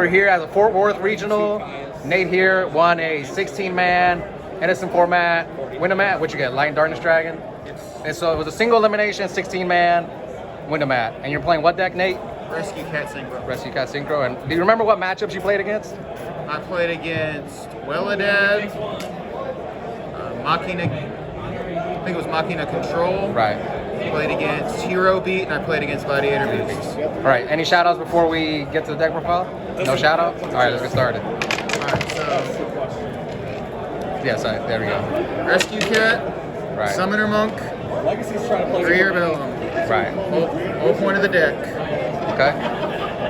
We're here at the Fort Worth Regional. Nate here won a 16-man Edison format win-a-mat. What'd you get? Light and Darkness Dragon? Yes. And so it was a single elimination, 16-man win-a-mat. And you're playing what deck, Nate? Rescue Cat Synchro. Rescue Cat Synchro. And do you remember what matchups you played against? I played against Welladad, Machina, I think it was Machina Control. Right. I played against Hero Beat, and I played against Gladiator Beats. All right. Any shout-outs before we get to the deck profile? No shout-outs? All right, let's get started. Alright, so Yes, there we go. Rescue Cat, Right. Summoner Monk, Three-Year Bellum. Right. Whole point of the deck. Okay.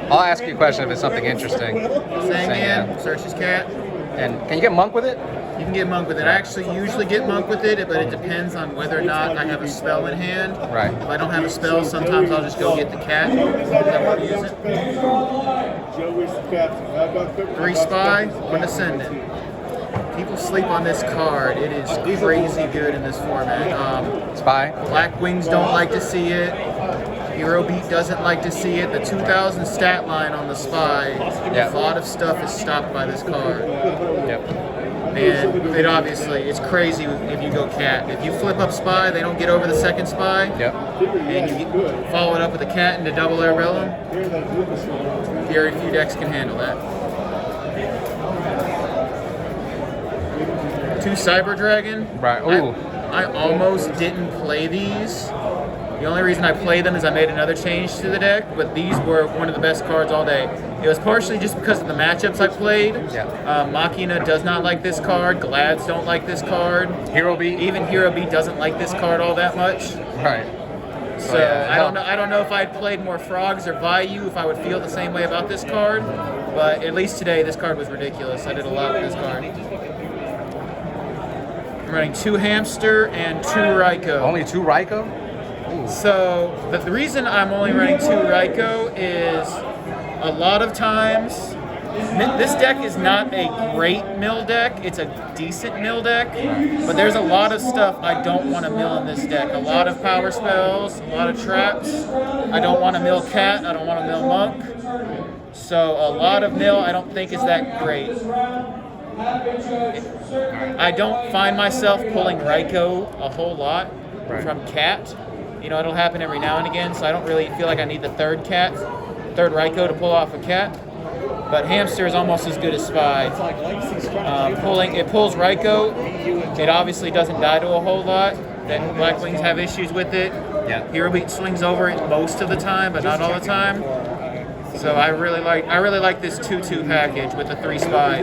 I'll ask you a question if it's something interesting. Sangman, Searches Cat. And can you get Monk with it? You can get Monk with it. I actually usually get Monk with it, but it depends on whether or not I have a spell in hand. Right. If I don't have a spell, sometimes I'll just go get the cat. I won't use it. 3 Spy, 1 Ascendant. People sleep on this card. It is crazy good in this format. Spy? Black Wings don't like to see it. Hero Beat doesn't like to see it. The 2000 stat line on the Spy, Yep. a lot of stuff is stopped by this card. Yep. And it obviously, it's crazy if you go cat. If you flip up Spy, they don't get over the second Spy. Yep. And you follow it up with a cat into double air Bellum. Very few decks can handle that. 2 Cyber Dragon. Right. Ooh. I almost didn't play these. The only reason I played them is I made another change to the deck, but these were one of the best cards all day. It was partially just because of the matchups I played. Yeah. Machina does not like this card. Glads don't like this card. Hero Beat? Even Hero Beat doesn't like this card all that much. Right. So yeah, I don't know if I'd played more Frogs or Vayu if I would feel the same way about this card. But at least today, this card was ridiculous. I did a lot with this card. I'm running 2 Hamster and 2 Raikou. Only 2 Raikou? So the reason I'm only running 2 Raikou is a lot of times this deck is not a great mill deck. It's a decent mill deck, but there's a lot of stuff I don't want to mill in this deck. A lot of power spells, a lot of traps. I don't want to mill cat. I don't want to mill monk. So a lot of mill I don't think is that great. I don't find myself pulling Raikou a whole lot from cat. You know, it'll happen every now and again, so I don't really feel like I need the third Raikou to pull off a cat. But Hamster is almost as good as Spy. It pulls Raikou. It obviously doesn't die to a whole lot. Then Black Wings have issues with it. Yeah. Hero Beat swings over it most of the time, but not all the time. So I really like this 2/2 package with the 3 Spy.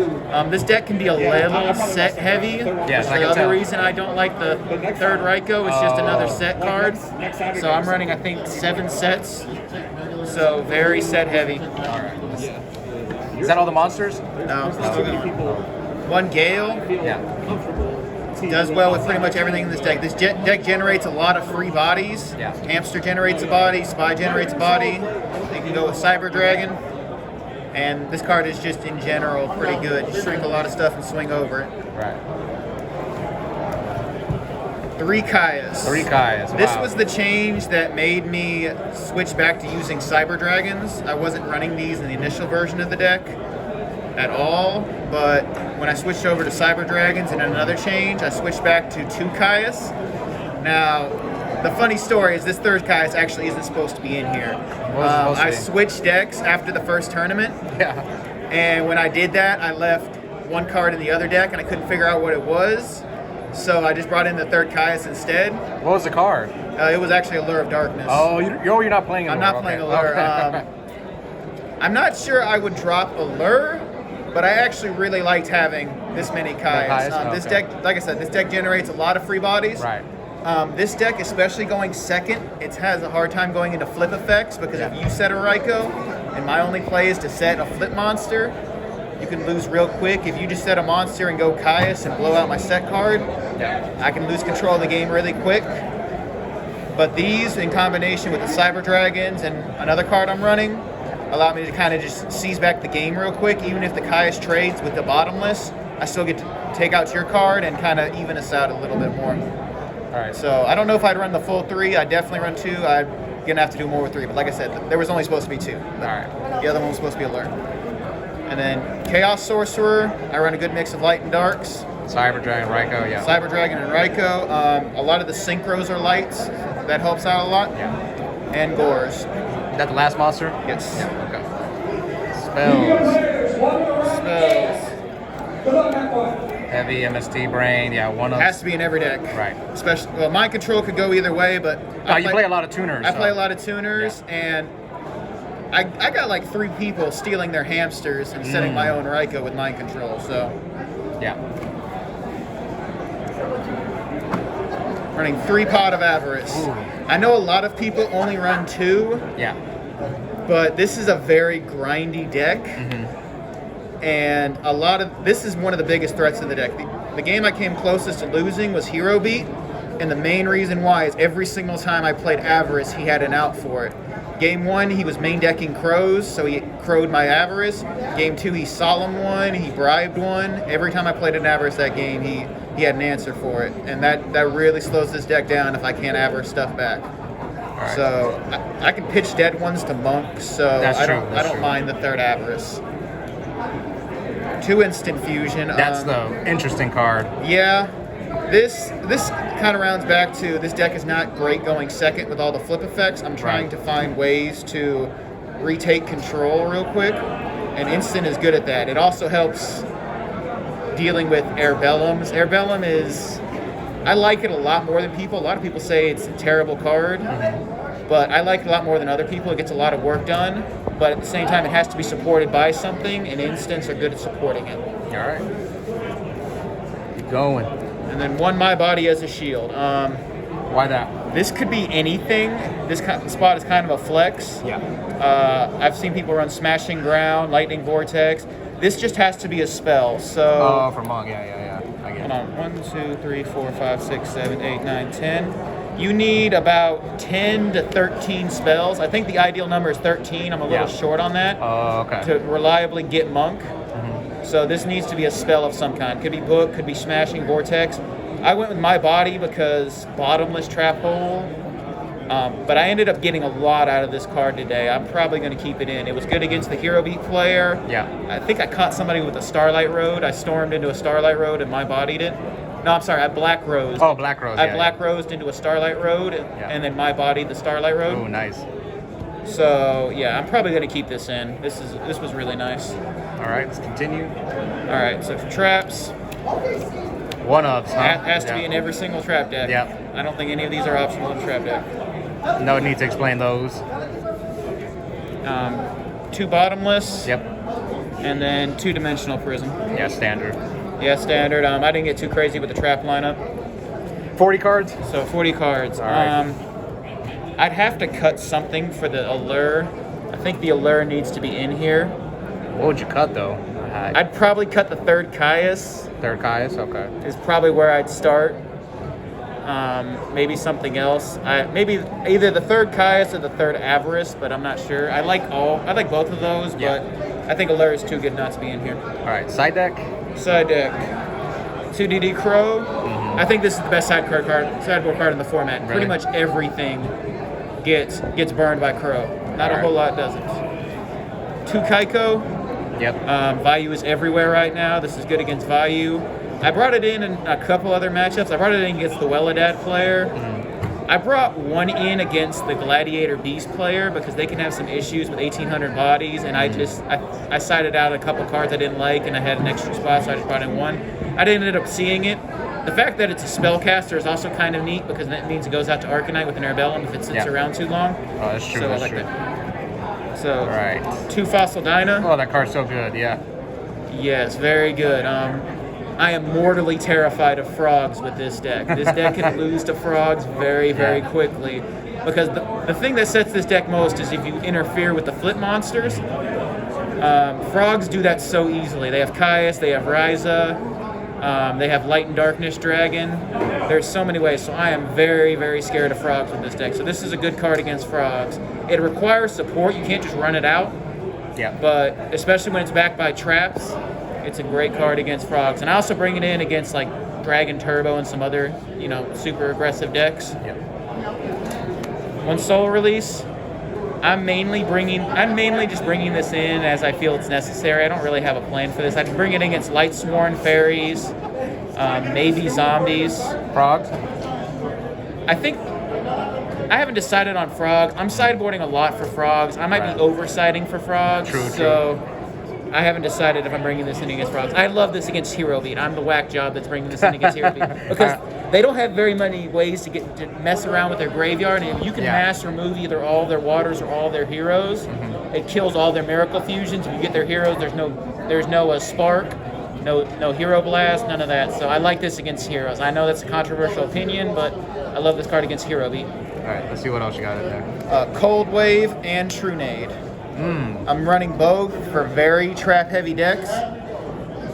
This deck can be a little set heavy. Yes, I the can other tell. reason I don't like the third Raikou is just another set card. So I'm running I think 7 sets. So very set heavy. Is that all the monsters? No, still going. 1 Gale. Yeah. Does well with pretty much everything in this deck. This deck generates a lot of free bodies. Yeah. Hamster generates a body, Spy generates a body. They can go with Cyber Dragon. And this card is just in general pretty good. You shrink a lot of stuff and swing over it. Right. 3 Kaias. 3 Kaias. Wow. This was the change that made me switch back to using Cyber Dragons. I wasn't running these in the initial version of the deck at all, but when I switched over to Cyber Dragons and another change, I switched back to 2 Kaias. Now, the funny story is this third Kaias actually isn't supposed to be in here. I switched decks after the first tournament, Yeah. and when I did that, I left 1 card in the other deck, and I couldn't figure out what it was, so I just brought in the third Kaias instead. What was the card? It was actually Allure of Darkness. Oh, you're not playing Allure. I'm not playing Allure. Okay. I'm not sure I would drop Allure, but I actually really liked having this many Kaias. This deck, like I said, this deck generates a lot of free bodies. Right. This deck, especially going second, it has a hard time going into flip effects because if you set a Raikou, and my only play is to set a flip monster, you can lose real quick. If you just set a monster and go Kaias and blow out my set card, I can lose control of the game really quick. But these, in combination with the Cyber Dragons and another card I'm running, allow me to kind of just seize back the game real quick. Even if the Kaias trades with the bottomless, I still get to take out your card and kind of even us out a little bit more. All right. So I don't know if I'd run the full 3. I'd definitely run 2. I'm going to have to do more with 3. But like I said, there was only supposed to be 2. All right. The other one was supposed to be Allure. And then Chaos Sorcerer, I run a good mix of light and darks. Cyber Dragon, Raikou, yeah. Cyber Dragon and Raikou. A lot of the synchros are lights. That helps out a lot. Yeah. And Gores. Is that the last monster? Yes. Yeah, okay. Spells. Heavy MST Brain, yeah, one of... Has to be in every deck. Right. Especially, well, Mind Control could go either way, but... you play a lot of tuners. I play a lot of tuners, and I got like 3 people stealing their hamsters and setting my own Raikou with Mind Control, so... Yeah. Running 3 Pot of Avarice. Ooh. I know a lot of people only run 2. Yeah. But this is a very grindy deck. And this is one of the biggest threats in the deck. The game I came closest to losing was Hero Beat. And the main reason why is every single time I played Avarice, he had an out for it. Game 1, he was main decking Crows, so he crowed my Avarice. Game 2, he solemn one, he bribed one. Every time I played an Avarice that game, he had an answer for it. And that really slows this deck down if I can't Avarice stuff back. Right. So I can pitch dead ones to monks, so I don't mind the 3rd Avarice. 2 instant fusion. That's the interesting card. Yeah. This kind of rounds back to this deck is not great going second with all the flip effects. I'm trying to find ways to retake control real quick, and instant is good at that. It also helps dealing with Airbellums. Airbellum is, I like it a lot more than people. A lot of people say it's a terrible card, but I like it a lot more than other people. It gets a lot of work done, but at the same time, it has to be supported by something, and instants are good at supporting it. All right. Keep going. And then 1 My Body as a shield. Why that? This could be anything. This spot is kind of a flex. Yeah. I've seen people run Smashing Ground, Lightning Vortex. This just has to be a spell. So. Oh, for Monk. Yeah. I get it. Hold on. 1, 2, 3, 4, 5, 6, 7, 8, 9, 10. You need about 10 to 13 spells. I think the ideal number is 13. I'm a little short on that. Oh, okay. To reliably get Monk. So this needs to be a spell of some kind. Could be Book, could be Smashing Vortex. I went with My Body because Bottomless Trap Hole. But I ended up getting a lot out of this card today. I'm probably going to keep it in. It was good against the Hero Beat player. Yeah. I think I caught somebody with a Starlight Road. I stormed into a Starlight Road and My Bodied it. No, I'm sorry. I Black Rosed. Oh, Black Rose. I Black Rosed into a Starlight Road and then My Bodied the Starlight Road. Oh, nice. So yeah, I'm probably going to keep this in. This was really nice. All right, let's continue. All right, so for traps, 1-ups, huh? has to be in every single trap deck. Yeah. I don't think any of these are optional in trap deck. No need to explain those. 2 bottomless. Yep. And then 2-dimensional prism. Yeah, standard. Yeah, standard. I didn't get too crazy with the trap lineup. 40 cards? So 40 cards. All right. I'd have to cut something for the allure. I think the allure needs to be in here. What would you cut, though? I'd probably cut the 3rd Caius. 3rd Caius? Okay. Is probably where I'd start. Maybe something else. Maybe either the 3rd Caius or the 3rd Avarice, but I'm not sure. I like both of those, but I think Allure is too good not to be in here. All right, side deck? Side deck. 2DD Crow. I think this is the best sideboard card in the format. Really? Pretty much everything gets burned by Crow. Not a whole lot doesn't. 2 Kaiko. Yep. Vayu is everywhere right now. This is good against Vayu. I brought it in a couple other matchups. I brought it in against the Welladad player. I brought one in against the Gladiator Beast player because they can have some issues with 1,800 bodies, and I sided out a couple cards I didn't like, and I had an extra spot, so I just brought in one. I ended up seeing it. The fact that it's a spellcaster is also kind of neat because that means it goes out to Arcanite with an Airbellum if it sits around too long. Oh, that's true. So that's I like true. that. So, all right. 2 Fossil Dyna. Oh, that card's so good, yeah. Yes, very good. I am mortally terrified of frogs with this deck. This deck can lose to frogs very, very quickly. Because the thing that sets this deck most is if you interfere with the flip monsters. Frogs do that so easily. They have Caius, they have Ryza, they have Light and Darkness Dragon. There's so many ways. So I am very, very scared of frogs with this deck. So this is a good card against frogs. It requires support. You can't just run it out. Yeah. But especially when it's backed by traps, it's a great card against frogs. And I also bring it in against like Dragon Turbo and some other, super aggressive decks. Yep. 1 soul release. I'm mainly just bringing this in as I feel it's necessary. I don't really have a plan for this. I'd bring it against light sworn fairies, maybe zombies. Frogs? I think I haven't decided on frogs. I'm sideboarding a lot for frogs. I might be oversighting for frogs. True. So I haven't decided if I'm bringing this in against frogs. I love this against Hero Beat. I'm the whack job that's bringing this in against Hero Beat because they don't have very many ways to mess around with their graveyard. And if you can mass remove either all their waters or all their heroes, it kills all their miracle fusions. If you get their heroes, there's no spark, no hero blast, none of that. So I like this against heroes. I know that's a controversial opinion, but I love this card against Hero Beat. All right, let's see what else you got in there. Cold Wave and True Nade. I'm running both for very trap heavy decks.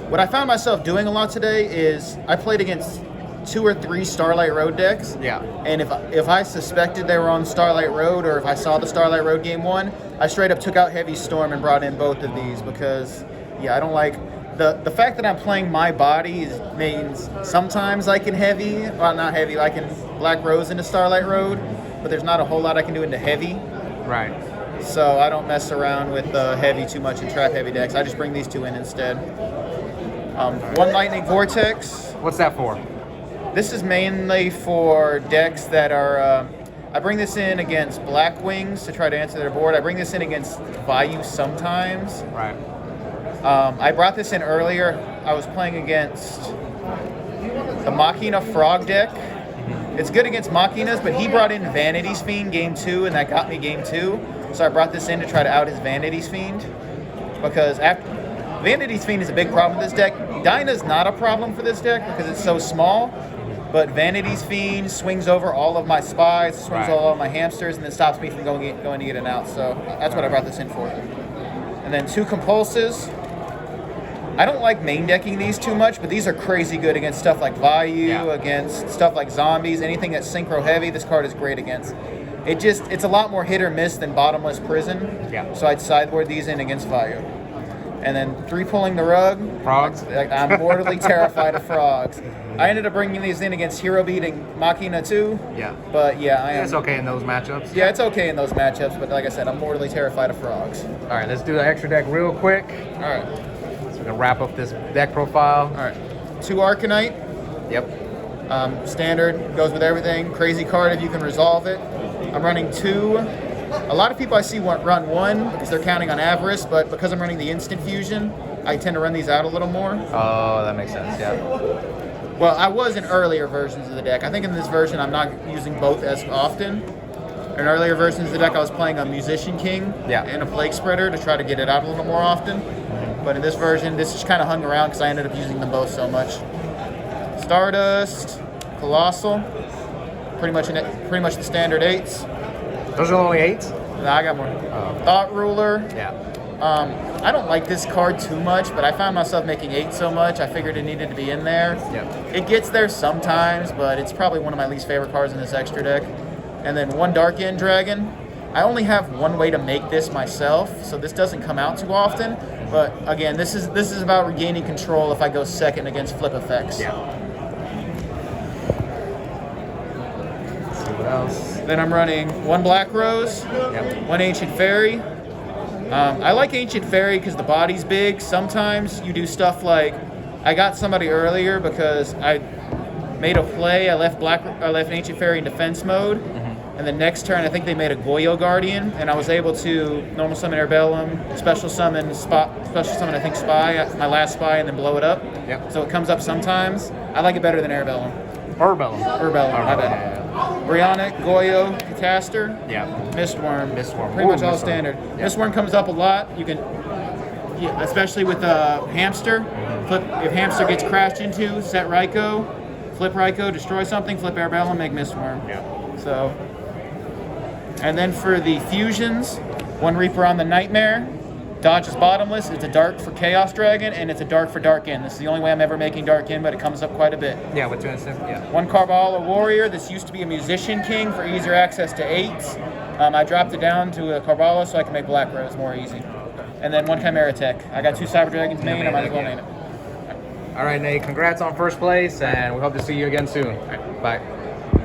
What I found myself doing a lot today is I played against 2 or 3 Starlight Road decks. Yeah. And if I suspected they were on Starlight Road, or if I saw the Starlight Road game 1, I straight up took out Heavy Storm and brought in both of these because, I don't like the fact that I'm playing my body means sometimes I can heavy, well not heavy, I can Black Rose into Starlight Road, but there's not a whole lot I can do into heavy. Right. So I don't mess around with heavy too much in trap heavy decks. I just bring these 2 in instead. One Lightning Vortex. What's that for? This is mainly for decks that are... I bring this in against Black Wings to try to answer their board. I bring this in against Vayu sometimes. Right. I brought this in earlier. I was playing against the Machina Frog deck. It's good against Machinas, but he brought in Vanity's Fiend game 2, and that got me game 2. So I brought this in to try to out his Vanity's Fiend. Because Vanity's Fiend is a big problem with this deck. Dyna's not a problem for this deck because it's so small. But Vanity's Fiend swings over all of my spies, swings all of my hamsters, and then stops me from going to get an out. So that's what I brought this in for. And then 2 Compulses. I don't like main decking these too much, but these are crazy good against stuff like Vayu, against stuff like zombies, anything that's synchro heavy, this card is great against. It's a lot more hit or miss than Bottomless Prison. Yeah. So I'd sideboard these in against Vayu. And then 3 Pulling the Rug. Frogs? I'm mortally terrified of frogs. I ended up bringing these in against Hero Beat and Machina too. Yeah. But I am. It's okay in those matchups. Yeah, it's okay in those matchups, but like I said, I'm mortally terrified of frogs. All right, let's do the extra deck real quick. All right. So we're gonna wrap up this deck profile. All right. 2 Arcanite. Yep. Standard, goes with everything. Crazy card if you can resolve it. I'm running 2. A lot of people I see run 1 because they're counting on Avarice, but because I'm running the Instant Fusion, I tend to run these out a little more. Oh, that makes sense, yeah. Well, I was in earlier versions of the deck. I think in this version I'm not using both as often. In earlier versions of the deck I was playing a Musician King and a Plague Spreader to try to get it out a little more often. But in this version, this just kind of hung around because I ended up using them both so much. Stardust, Colossal, pretty much the standard 8s. Those are only 8s? Nah, I got more. Thought Ruler. Yeah. I don't like this card too much, but I found myself making 8 so much, I figured it needed to be in there. Yeah. It gets there sometimes, but it's probably one of my least favorite cards in this extra deck. And then 1 Dark End Dragon. I only have one way to make this myself, so this doesn't come out too often. But again, this is about regaining control if I go second against flip effects. Yeah. Let's see what else. Then I'm running 1 Black Rose, 1 Ancient Fairy. I like Ancient Fairy because the body's big. Sometimes you do stuff like, I got somebody earlier because I made a play. I left Ancient Fairy in defense mode, and the next turn I think they made a Goyo Guardian, and I was able to normal summon Airbellum, special summon I think Spy, my last Spy, and then blow it up. Yep. So it comes up sometimes. I like it better than Airbellum. Urbellum. My bad. Brionic, Goyo, Cataster, Yeah. Mistworm. Mistworm. Pretty much Ooh, all Mistworm. standard. Yeah. Mistworm comes up a lot. You can, especially with Hamster. If Hamster gets crashed into, set Raikou, flip Raikou, destroy something, flip Airbellum, make Mistworm. Yeah. So, and then for the fusions, 1 Reaper on the Nightmare. Dodge is bottomless. It's a dark for Chaos Dragon, and it's a dark for Dark In. This is the only way I'm ever making Dark In, but it comes up quite a bit. Yeah, with 2 instants, yeah. 1 Karbala Warrior. This used to be a Musician King for easier access to 8s. I dropped it down to a Karbala so I can make Black Rose more easy. And then 1 Chimera Tech. I got 2 Cyber Dragons main. I might as well main it. All right, Nate, congrats on first place, and we hope to see you again soon. Bye.